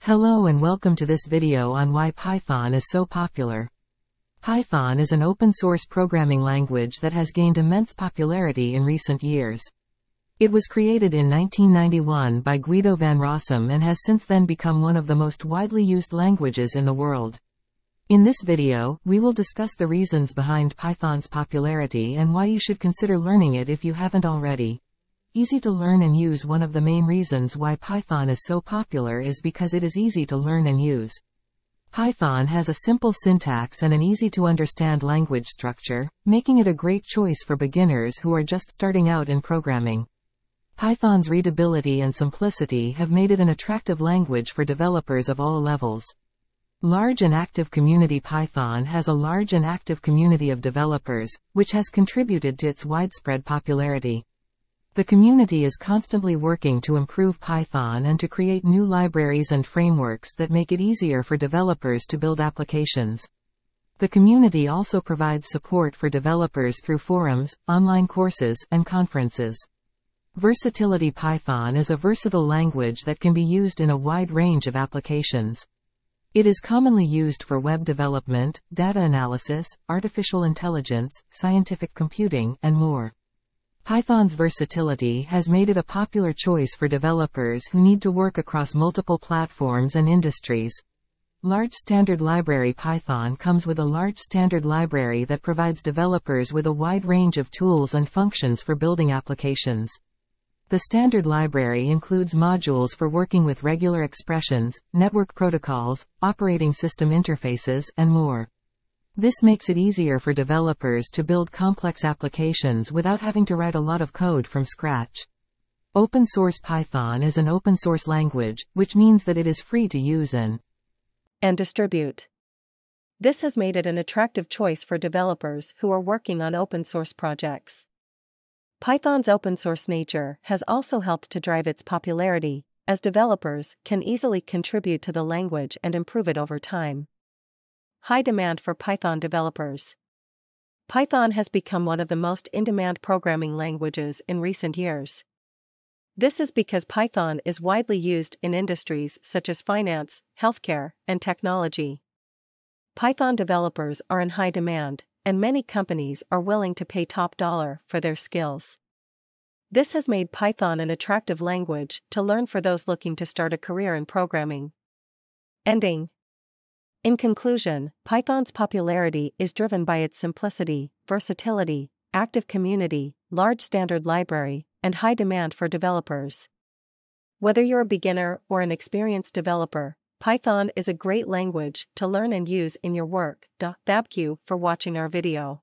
Hello and welcome to this video on why Python is so popular. Python is an open-source programming language that has gained immense popularity in recent years. It was created in 1991 by Guido van Rossum and has since then become one of the most widely used languages in the world. In this video, we will discuss the reasons behind Python's popularity and why you should consider learning it if you haven't already. Easy to learn and use. One of the main reasons why Python is so popular is because it is easy to learn and use. Python has a simple syntax and an easy-to-understand language structure, making it a great choice for beginners who are just starting out in programming. Python's readability and simplicity have made it an attractive language for developers of all levels. Large and active community. Python has a large and active community of developers, which has contributed to its widespread popularity. The community is constantly working to improve Python and to create new libraries and frameworks that make it easier for developers to build applications. The community also provides support for developers through forums, online courses, and conferences. Versatility. Python is a versatile language that can be used in a wide range of applications. It is commonly used for web development, data analysis, artificial intelligence, scientific computing, and more. Python's versatility has made it a popular choice for developers who need to work across multiple platforms and industries. Large Standard Library. Python comes with a large standard library that provides developers with a wide range of tools and functions for building applications. The standard library includes modules for working with regular expressions, network protocols, operating system interfaces, and more. This makes it easier for developers to build complex applications without having to write a lot of code from scratch. Open source. Python is an open source language, which means that it is free to use and distribute. This has made it an attractive choice for developers who are working on open source projects. Python's open source nature has also helped to drive its popularity, as developers can easily contribute to the language and improve it over time. High demand for Python developers. Python has become one of the most in-demand programming languages in recent years. This is because Python is widely used in industries such as finance, healthcare, and technology. Python developers are in high demand, and many companies are willing to pay top dollar for their skills. This has made Python an attractive language to learn for those looking to start a career in programming. In conclusion, Python's popularity is driven by its simplicity, versatility, active community, large standard library, and high demand for developers. Whether you're a beginner or an experienced developer, Python is a great language to learn and use in your work. Thank you for watching our video.